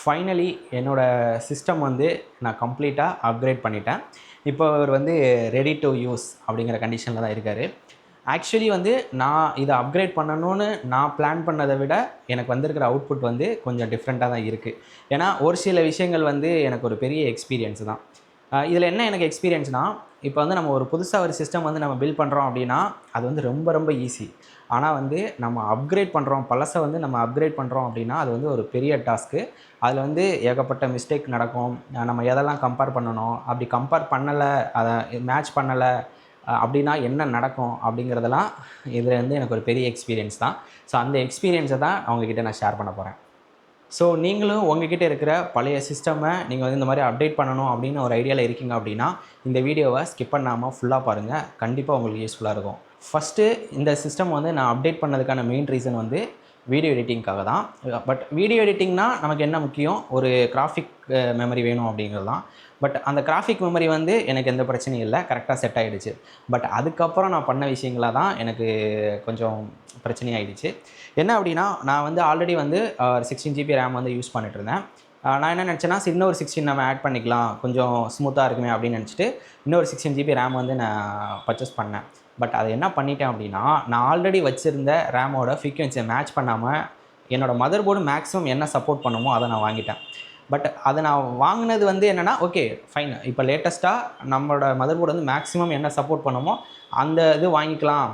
Finally என்னோடய system வந்து நான் கம்ப்ளீட்டாக அப்கிரேட் பண்ணிட்டேன். இப்போ அவர் வந்து ரெடி டு யூஸ் அப்படிங்கிற கண்டிஷனில் தான் இருக்கார். ஆக்சுவலி வந்து நான் இதை அப்கிரேட் பண்ணணும்னு நான் பிளான் பண்ணதை விட எனக்கு வந்திருக்கிற அவுட்புட் வந்து கொஞ்சம் டிஃப்ரெண்ட்டாக தான் இருக்குது. ஏன்னா ஒரு சில விஷயங்கள் வந்து எனக்கு ஒரு பெரிய எக்ஸ்பீரியன்ஸ் தான். இதில் என்ன எனக்கு எக்ஸ்பீரியன்ஸ்னால், இப்போ வந்து நம்ம ஒரு புதுசாக ஒரு சிஸ்டம் வந்து நம்ம பில்ட் பண்ணுறோம் அப்படின்னா அது வந்து ரொம்ப ரொம்ப ஈஸி. ஆனால் வந்து நம்ம அப்கிரேட் பண்ணுறோம், பழசை வந்து நம்ம அப்கிரேட் பண்ணுறோம் அப்படின்னா அது வந்து ஒரு பெரிய டாஸ்க்கு. அதில் வந்து ஏகப்பட்ட மிஸ்டேக் நடக்கும். நம்ம எதெல்லாம் கம்பேர் பண்ணணும், அப்படி கம்பேர் பண்ணலை, அதை மேட்ச் பண்ணலை அப்படின்னா என்ன நடக்கும் அப்படிங்கிறதெல்லாம் இதில் வந்து எனக்கு ஒரு பெரிய எக்ஸ்பீரியன்ஸ் தான். ஸோ அந்த எக்ஸ்பீரியன்ஸை தான் அவங்கக்கிட்ட நான் ஷேர் பண்ண போகிறேன். ஸோ நீங்களும் உங்ககிட்ட இருக்கிற பழைய சிஸ்டமை நீங்கள் வந்து இந்த மாதிரி அப்டேட் பண்ணணும் அப்படின்னு ஒரு ஐடியாவில் இருக்கீங்க அப்படின்னா இந்த வீடியோவை ஸ்கிப் பண்ணாமல் ஃபுல்லாக பாருங்கள். கண்டிப்பாக உங்களுக்கு யூஸ்ஃபுல்லாக இருக்கும். ஃபஸ்ட்டு இந்த சிஸ்டம் வந்து நான் அப்டேட் பண்ணதுக்கான மெயின் ரீசன் வந்து வீடியோ எடிட்டிங்காக தான். பட் வீடியோ எடிட்டிங்னால் நமக்கு என்ன முக்கியம், ஒரு கிராஃபிக் மெமரி வேணும் அப்படிங்கிறது தான். பட் அந்த கிராஃபிக் மெமரி வந்து எனக்கு எந்த பிரச்சனையும் இல்லை, கரெக்டாக செட் ஆகிடுச்சு. பட் அதுக்கப்புறம் நான் பண்ண விஷயங்களாக தான் எனக்கு கொஞ்சம் பிரச்சனையாகிடுச்சு. என்ன அப்படின்னா, நான் வந்து ஆல்ரெடி வந்து 16 GB ரேம் வந்து யூஸ் பண்ணிட்டுருந்தேன். நான் என்ன நினச்சேன்னா, இன்னொரு 16 நம்ம ஆட் பண்ணிக்கலாம், கொஞ்சம் ஸ்மூத்தாக இருக்குமே அப்படின்னு நினச்சிட்டு இன்னொரு 16 GB ரேம் வந்து நான் பர்ச்சேஸ் பண்ணேன். பட் அதை என்ன பண்ணிட்டேன் அப்படின்னா, நான் ஆல்ரெடி வச்சுருந்த ரேமோட ஃப்ரீக்வன்சியை மேட்ச் பண்ணாமல் என்னோடய மதர் போர்டு மேக்ஸிமம் என்ன சப்போர்ட் பண்ணுமோ அதை நான் வாங்கிட்டேன். பட் அதை நான் வாங்கினது வந்து என்னென்னா, ஓகே ஃபைன், இப்போ லேட்டஸ்ட்டாக நம்மளோட மதர் போர்டு வந்து மேக்ஸிமம் என்ன சப்போர்ட் பண்ணுமோ அந்த இது வாங்கிக்கலாம்,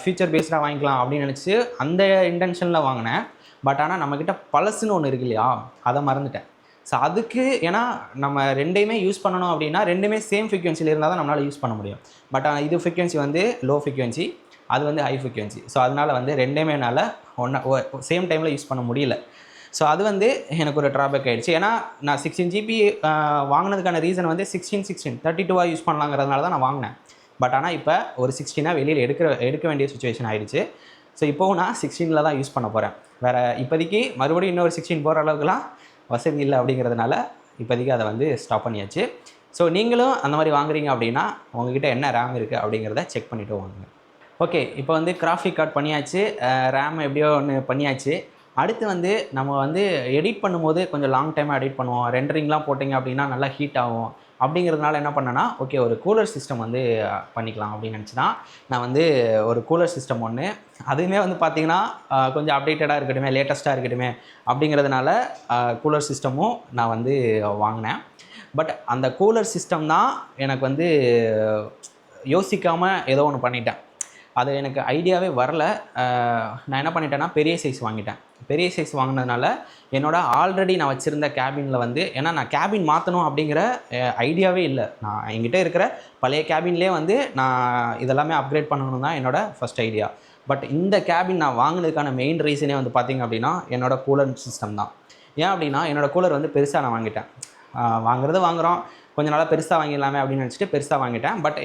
ஃபியூச்சர் பேஸ்டாக வாங்கிக்கலாம் அப்படின்னு நினச்சி அந்த இன்டென்ஷனில் வாங்கினேன். பட் ஆனால் நம்மக்கிட்ட பழசுன்னு ஒன்று இருக்கு இல்லையா, அதை மறந்துட்டேன். ஸோ அதுக்கு ஏன்னா நம்ம ரெண்டையுமே யூஸ் பண்ணணும் அப்படின்னா ரெண்டுமே சேம் ஃப்ரீக்வன்சியில் இருந்தால் தான் நம்மளால் யூஸ் பண்ண முடியும். பட் இது ஃப்ரீக்வன்சி வந்து லோ ஃப்ரீக்வன்சி, அது வந்து ஹை ஃப்ரீக்வன்சி. ஸோ அதனால் வந்து ரெண்டையுமே என்னால் சேம் டைமில் யூஸ் பண்ண முடியல. ஸோ அது வந்து எனக்கு ஒரு ட்ராபேக் ஆகிடுச்சு. ஏன்னா நான் 16 GB வாங்கினதுக்கான ரீசன் வந்து 16 32 யூஸ் பண்ணலாங்கிறதுனால தான் நான் வாங்கினேன். பட் ஆனால் இப்போ ஒரு 16 வெளியில் எடுக்க வேண்டிய சுச்சுவேஷன் ஆகிடுச்சு. ஸோ இப்போவும் நான் 16 தான் யூஸ் பண்ண போகிறேன். வேறு இப்போதைக்கு மறுபடியும் இன்னொரு 16 போகிற அளவுக்குலாம் வசதி இல்லை அப்படிங்கிறதுனால இப்போதைக்கு அதை வந்து ஸ்டாப் பண்ணியாச்சு. ஸோ நீங்களும் அந்த மாதிரி வாங்குறீங்க அப்படின்னா உங்ககிட்ட என்ன ரேம் இருக்குது அப்படிங்கிறத செக் பண்ணிவிட்டு வாங்குங்க. ஓகே, இப்போ வந்து கிராஃபிக் கார்டு பண்ணியாச்சு, ரேம் எப்படியோ ஒன்று பண்ணியாச்சு. அடுத்து வந்து நம்ம வந்து எடிட் பண்ணும்போது கொஞ்சம் லாங் டைமாக எடிட் பண்ணுவோம், ரெண்டரிங்லாம் போட்டிங்க அப்படின்னா நல்லா ஹீட் ஆகும். அப்படிங்கிறதுனால என்ன பண்ணேன்னா, ஓகே ஒரு கூலர் சிஸ்டம் வந்து பண்ணிக்கலாம் அப்படின்னு நினச்சி தான் நான் வந்து ஒரு கூலர் சிஸ்டம் ஒன்று, அதுவுமே வந்து பார்த்திங்கன்னா கொஞ்சம் அப்டேட்டடாக இருக்கட்டுமே, லேட்டஸ்ட்டாக இருக்கட்டுமே அப்படிங்கிறதுனால கூலர் சிஸ்டமும் நான் வந்து வாங்கினேன். பட் அந்த கூலர் சிஸ்டம் தான் எனக்கு வந்து யோசிக்காமல் ஏதோ ஒன்று பண்ணிட்டேன். அது எனக்கு ஐடியாவே வரல. நான் என்ன பண்ணிட்டேன்னா பெரிய சைஸ் வாங்கிட்டேன். பெரிய சைஸ் வாங்கினதுனால ஆல்ரெடி நான் வச்சுருந்த கேபினில் வந்து, ஏன்னா நான் கேபின் மாற்றணும் அப்படிங்கிற ஐடியாவே இல்லை. நான் என்கிட்ட இருக்கிற பழைய கேபின்லேயே வந்து நான் இதெல்லாமே அப்கிரேட் பண்ணணும் தான் என்னோடய ஃபஸ்ட் ஐடியா. பட் இந்த கேபின் நான் வாங்கினதுக்கான மெயின் ரீசனே வந்து பார்த்திங்க அப்படின்னா என்னோடய கூலர் சிஸ்டம் தான். ஏன் அப்படின்னா என்னோடய கூலர் வந்து பெருசாக நான் வாங்கிட்டேன். வாங்குகிறோம் கொஞ்சம் நாளாக பெருசாக வாங்கிடலாமே அப்படின்னு நினச்சிட்டு பெருசாக வாங்கிட்டேன். பட்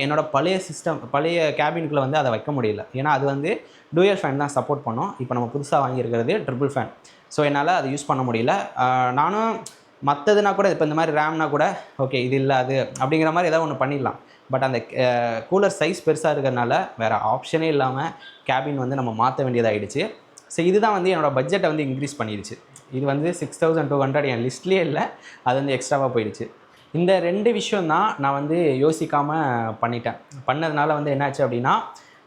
பழைய கேபினுக்குள்ளே வந்து அதை வைக்க முடியல. ஏன்னா அது வந்து டூயல் ஃபேன் தான் சப்போர்ட் பண்ணோம். இப்போ நம்ம புதுசாக வாங்கியிருக்கிறது ட்ரிபிள் ஃபேன். ஸோ என்னால் அதை யூஸ் பண்ண முடியல. நானும் மற்றதுனா கூட இப்போ இந்த மாதிரி ரேம்னா கூட ஓகே இது இல்லை அது அப்படிங்கிற மாதிரி ஏதாவது ஒன்று பண்ணிடலாம். பட் அந்த கூலர் சைஸ் பெருசாக இருக்கிறதுனால வேறு ஆப்ஷனே இல்லாமல் கேபின் வந்து நம்ம மாற்ற வேண்டியதாகிடுச்சு. ஸோ இதுதான் வந்து என்னோடய பட்ஜெட்டை வந்து இன்க்ரீஸ் பண்ணிடுச்சு. இது வந்து 6200 என் லிஸ்ட்லேயே இல்லை, அது வந்து எக்ஸ்ட்ராவாக போயிடுச்சு. இந்த 2 விஷயம் தான் நான் வந்து யோசிக்காமல் பண்ணிட்டேன். பண்ணதுனால வந்து என்னாச்சு அப்படின்னா,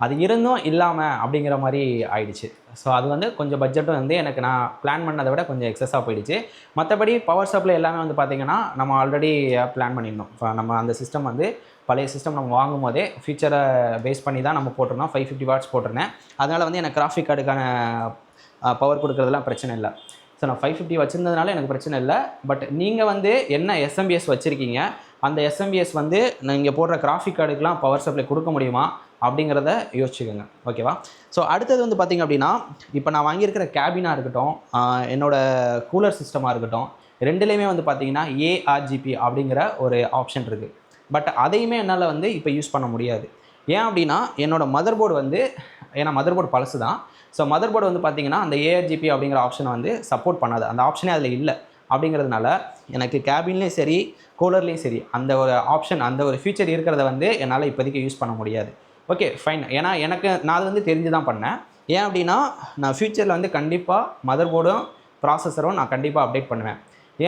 அது இருந்தும் இல்லாமல் அப்படிங்கிற மாதிரி ஆயிடுச்சு. ஸோ அது வந்து கொஞ்சம் பட்ஜெட்டும் வந்து எனக்கு நான் பிளான் பண்ணதை விட கொஞ்சம் எக்ஸஸாக போயிடுச்சு. மற்றபடி பவர் சப்ளை எல்லாமே வந்து பார்த்திங்கன்னா நம்ம ஆல்ரெடி பிளான் பண்ணியிருந்தோம். இப்போ நம்ம அந்த சிஸ்டம் வந்து பழைய சிஸ்டம் நம்ம வாங்கும் போதே ஃபியூச்சரை பேஸ் பண்ணி தான் நம்ம போட்டிருந்தோம். 550 வாட்ஸ் போட்டிருந்தேன். அதனால் வந்து எனக்கு கிராஃபிக் கார்டுக்கான பவர் கொடுக்குறதுலாம் பிரச்சனை இல்லை. ஸோ நான் 550 வச்சுருந்ததுனால எனக்கு பிரச்சனை இல்லை. பட் நீங்கள் வந்து என்ன SMBS வச்சுருக்கீங்க, அந்த SMBS வந்து நீங்கள் போடுற கிராஃபிக் கார்டுக்கெலாம் பவர் சப்ளை கொடுக்க முடியுமா அப்படிங்கிறத யோசிச்சுக்கோங்க. ஓகேவா? ஸோ அடுத்தது வந்து பார்த்திங்க அப்படின்னா, இப்போ நான் வாங்கியிருக்கிற கேபினாக இருக்கட்டும், என்னோடய கூலர் சிஸ்டமாக இருக்கட்டும், ரெண்டுலேயுமே வந்து பார்த்திங்கன்னா ARGB அப்படிங்கிற ஒரு ஆப்ஷன் இருக்குது. பட் அதையுமே என்னால் வந்து இப்போ யூஸ் பண்ண முடியாது. ஏன் அப்படின்னா என்னோடய மதர் போர்டு வந்து, ஏன்னா மதர் போர்டு பழசு தான். ஸோ மதர் போர்டு வந்து பார்த்திங்கன்னா அந்த ARGB அப்படிங்கிற ஆப்ஷனை வந்து சப்போர்ட் பண்ணாது. அந்த ஆப்ஷனே அதில் இல்லை. அப்படிங்கிறதுனால எனக்கு கேபின்லேயும் சரி கூலர்லேயும் சரி அந்த ஒரு ஆப்ஷன், அந்த ஒரு ஃபீச்சர் இருக்கிறத வந்து என்னால் இப்போதைக்கு யூஸ் பண்ண முடியாது. Okay fine. ஏன்னா நான் அது வந்து தெரிஞ்சு தான் பண்ணேன். ஏன் அப்படின்னா நான் ஃப்யூச்சரில் வந்து கண்டிப்பாக மதர் போர்டும் ப்ராசஸரும் நான் கண்டிப்பாக அப்டேட் பண்ணுவேன்.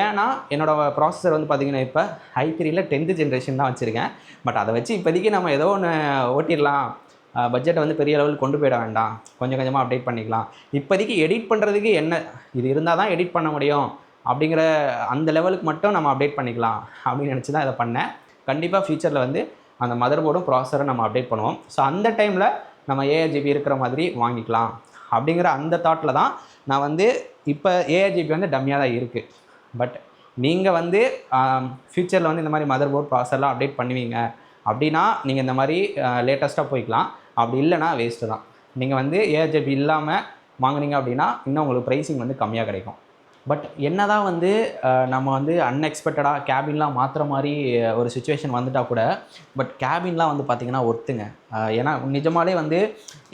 ஏன்னா என்னோடய ப்ராசஸர் வந்து பார்த்திங்கன்னா இப்போ i3ல 10th ஜென்ரேஷன் தான் வச்சுருக்கேன். பட் அதை வச்சு இப்போதைக்கு நம்ம ஏதோ ஒன்று ஓட்டிடலாம், பட்ஜெட்டை வந்து பெரிய லெவலுக்கு கொண்டு போயிட வேண்டாம், கொஞ்சம் கொஞ்சமாக அப்டேட் பண்ணிக்கலாம். இப்போதைக்கு எடிட் பண்ணுறதுக்கு என்ன இது இருந்தால் தான் எடிட் பண்ண முடியும் அப்படிங்கிற அந்த லெவலுக்கு மட்டும் நம்ம அப்டேட் பண்ணிக்கலாம் அப்படின்னு நினச்சி தான் இதை பண்ணேன். கண்டிப்பாக ஃப்யூச்சரில் வந்து அந்த மதர் போர்டும் ப்ராசஸரை நம்ம அப்டேட் பண்ணுவோம். ஸோ அந்த டைமில் நம்ம 8GB இருக்கிற மாதிரி வாங்கிக்கலாம் அப்படிங்கிற அந்த தாட்டில் தான் நான் வந்து இப்போ 8GB வந்து டம்மியாக தான் இருக்குது. பட் நீங்கள் வந்து ஃப்யூச்சரில் வந்து இந்த மாதிரி மதர் போர்ட் ப்ராசஸர்லாம் அப்டேட் பண்ணுவீங்க அப்படின்னா நீங்கள் இந்த மாதிரி லேட்டஸ்ட்டாக போய்க்கலாம். அப்படி இல்லைனா வேஸ்ட்டு தான். நீங்கள் வந்து 8GB இல்லாமல் வாங்குனீங்க அப்படின்னா இன்னும் உங்களுக்கு ப்ரைஸிங் வந்து கம்மியாக கிடைக்கும். பட் என்ன தான் வந்து நம்ம வந்து அன்எக்ஸ்பெக்டடாக கேபின்லாம் மாற்றுற மாதிரி ஒரு சுச்சுவேஷன் வந்துட்டால் கூட, பட் கேபின்லாம் வந்து பார்த்திங்கன்னா ஒர்த்துங்க. ஏன்னா நிஜமாலே வந்து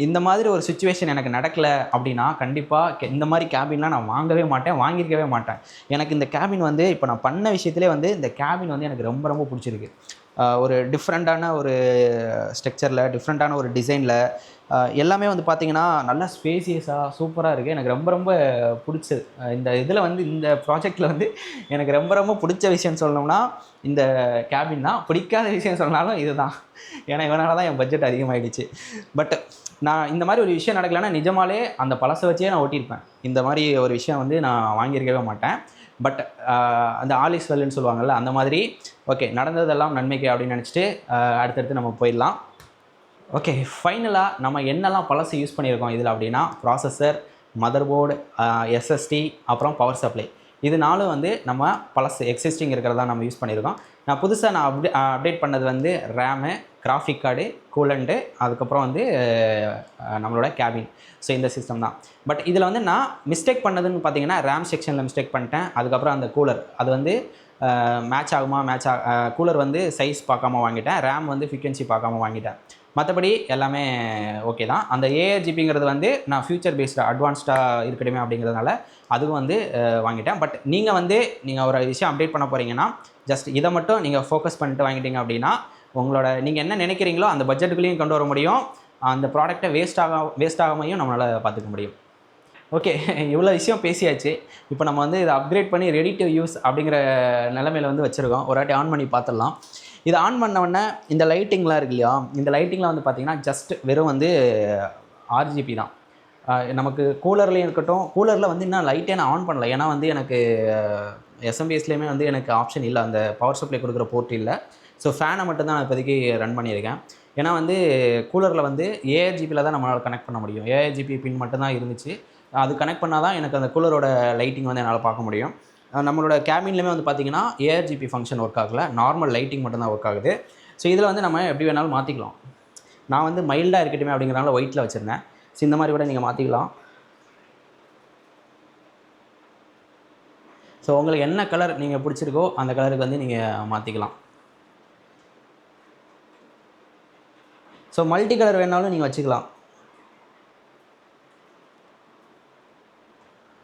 இந்த மாதிரி ஒரு சுச்சுவேஷன் எனக்கு நடக்கலை அப்படின்னா கண்டிப்பாக இந்த மாதிரி கேபின்லாம் நான் வாங்கவே மாட்டேன், வாங்கியிருக்கவே மாட்டேன். எனக்கு இந்த கேபின் வந்து இப்போ நான் பண்ண விஷயத்துலேயே வந்து இந்த கேபின் வந்து எனக்கு ரொம்ப ரொம்ப பிடிச்சிருக்கு. ஒரு டிஃப்ரெண்ட்டான ஒரு ஸ்ட்ரக்சரில், டிஃப்ரெண்ட்டான ஒரு டிசைனில் எல்லாமே வந்து பார்த்திங்கன்னா நல்லா ஸ்பேசியஸாக சூப்பராக இருக்குது. எனக்கு ரொம்ப ரொம்ப பிடிச்சது இந்த இதில் வந்து இந்த ப்ராஜெக்டில் வந்து எனக்கு ரொம்ப ரொம்ப பிடிச்ச விஷயம் சொல்லணும்னா இந்த கேபின் தான். பிடிக்காத விஷயம் சொன்னாலும் இது தான். ஏன்னா இவனால தான் என் பட்ஜெட் அதிகமாகிடுச்சு. பட் நான் இந்த மாதிரி ஒரு விஷயம் நடக்கலைன்னா நிஜமாலே அந்த பழசை வச்சே நான் ஓட்டியிருப்பேன். இந்த மாதிரி ஒரு விஷயம் வந்து நான் வாங்கியிருக்கவே மாட்டேன். பட் அந்த ஆல் இஸ் வெல்னு சொல்லுவாங்கள்ல, அந்த மாதிரி ஓகே நடந்ததெல்லாம் நன்மைக்கு அப்படின்னு நினச்சிட்டு அடுத்தடுத்து நம்ம போயிடலாம். ஓகே, ஃபைனலாக நம்ம என்னெல்லாம் பழசு யூஸ் பண்ணியிருக்கோம் இதில் அப்படின்னா ப்ராசஸர், மதர் போர்டு, எஸ்எஸ்டி, அப்புறம் பவர் சப்ளை. இது நாலும் வந்து நம்ம பழசு எக்ஸிஸ்டிங் இருக்கிறதா நம்ம யூஸ் பண்ணியிருக்கோம். நான் புதுசாக அப்டேட் பண்ணது வந்து ரேமு, கிராஃபிக் கார்டு, கூலண்ட்டு, அதுக்கப்புறம் வந்து நம்மளோட கேபின். ஸோ இந்த சிஸ்டம் தான். பட் இதில் வந்து நான் மிஸ்டேக் பண்ணதுன்னு பார்த்தீங்கன்னா ரேம் செக்ஷனில் மிஸ்டேக் பண்ணிட்டேன். அதுக்கப்புறம் அந்த கூலர் அது வந்து மேட்ச் ஆகுமா கூலர் வந்து சைஸ் பார்க்காம வாங்கிட்டேன், ரேம் வந்து ஃப்ரீக்வன்சி பார்க்காம வாங்கிட்டேன். மற்றபடி எல்லாமே ஓகே தான். அந்த 8GB வந்து நான் ஃபியூச்சர் பேஸ்டாக அட்வான்ஸ்டாக இருக்கட்டுமே அப்படிங்கிறதுனால அதுவும் வந்து வாங்கிட்டேன். பட் நீங்கள் ஒரு விஷயம் அப்டேட் பண்ண போகிறீங்கன்னா ஜஸ்ட் இதை மட்டும் நீங்கள் ஃபோக்கஸ் பண்ணிட்டு வாங்கிட்டீங்க அப்படின்னா உங்களோட நீங்கள் என்ன நினைக்கிறீங்களோ அந்த பட்ஜெட்டுக்குள்ளேயும் கொண்டு வர முடியும், அந்த ப்ராடக்ட்டை வேஸ்ட் ஆகாமையும் நம்மளால் பார்த்துக்க முடியும். ஓகே, இவ்வளோ விஷயம் பேசியாச்சு. இப்போ நம்ம வந்து இதை அப்கிரேட் பண்ணி ரெடி டு யூஸ் அப்படிங்கிற நிலைமையில் வந்து வச்சுருக்கோம். ஒரு வாட்டி ஆன் பண்ணி பார்த்துடலாம். இதை ஆன் பண்ண உடனே இந்த லைட்டிங்லாம் இருக்கு இல்லையா, இந்த லைட்டிங்லாம் வந்து பார்த்திங்கன்னா ஜஸ்ட் வெறும் வந்து RGB தான். நமக்கு கூலர்லேயும் இருக்கட்டும், கூலரில் வந்து இன்னும் லைட்டே நான் ஆன் பண்ணல. ஏன்னா வந்து எனக்கு SMBSலேயுமே வந்து எனக்கு ஆப்ஷன் இல்லை, அந்த பவர் சப்ளை கொடுக்குற போர்ட் இல்லை. ஸோ ஃபேனை மட்டும் தான் நான் இப்போதைக்கு ரன் பண்ணியிருக்கேன். ஏன்னா வந்து கூலரில் வந்து 8GB தான் நம்மளால் கனெக்ட் பண்ண முடியும். 8GB பின் மட்டும்தான் இருந்துச்சு. அது கனெக்ட் பண்ணால் தான் எனக்கு அந்த கூலரோட லைட்டிங் வந்து என்னால் பார்க்க முடியும். நம்மளோட கேபின்லேயுமே வந்து பார்த்திங்கன்னா 8GB ஃபங்க்ஷன் ஒர்க் ஆகலை, நார்மல் லைட்டிங் மட்டும்தான் ஒர்க் ஆகுது. ஸோ இதில் வந்து நம்ம எப்படி வேணாலும் மாற்றிக்கலாம். நான் வந்து மைல்டாக இருக்கட்டுமே அப்படிங்கிறனால ஒயிட்டில் வச்சுருந்தேன். ஸோ இந்த மாதிரி கூட நீங்கள் மாற்றிக்கலாம். ஸோ உங்களுக்கு என்ன கலர் நீங்கள் பிடிச்சிருக்கோ அந்த கலருக்கு வந்து நீங்கள் மாற்றிக்கலாம். ஸோ மல்டி கலர் வேணாலும் நீங்கள் வச்சுக்கலாம்.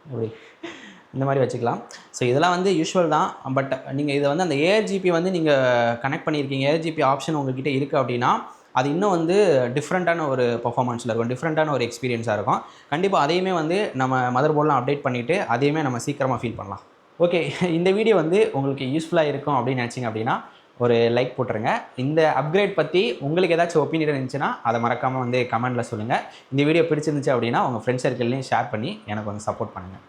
அப்படி இந்த மாதிரி வச்சுக்கலாம். ஸோ இதெல்லாம் வந்து யூஷுவல் தான். பட் நீங்கள் இதை வந்து அந்த 8GB வந்து நீங்கள் கனெக்ட் பண்ணியிருக்கீங்க, 8GB ஆப்ஷன் உங்கள்கிட்ட இருக்குது அப்படின்னா அது இன்னும் வந்து டிஃப்ரெண்ட்டான ஒரு பர்ஃபார்மன்ஸில் இருக்கும், டிஃப்ரெண்ட்டான ஒரு எக்ஸ்பீரியன்ஸாக இருக்கும். கண்டிப்பாக அதையுமே வந்து நம்ம மதர் போர்டெலாம் அப்டேட் பண்ணிவிட்டு அதையுமே நம்ம சீக்கிரமாக ஃபீல் பண்ணலாம். ஓகே, இந்த வீடியோ வந்து உங்களுக்கு யூஸ்ஃபுல்லாக இருக்கும் அப்படின்னு நினச்சிங்க அப்படின்னா ஒரு லைக் போட்டுருங்க. இந்த அப்கிரேட் பற்றி உங்களுக்கு ஏதாச்சும் ஒப்பீனியன் இருந்துச்சுன்னா அதை மறக்காமல் வந்து கமெண்ட்டில் சொல்லுங்கள். இந்த வீடியோ பிடிச்சிருந்துச்சு அப்படின்னா உங்கள் ஃப்ரெண்ட்ஸ் சர்க்கிள்லையும் ஷேர் பண்ணி எனக்கு வந்து சப்போர்ட் பண்ணுங்கள்.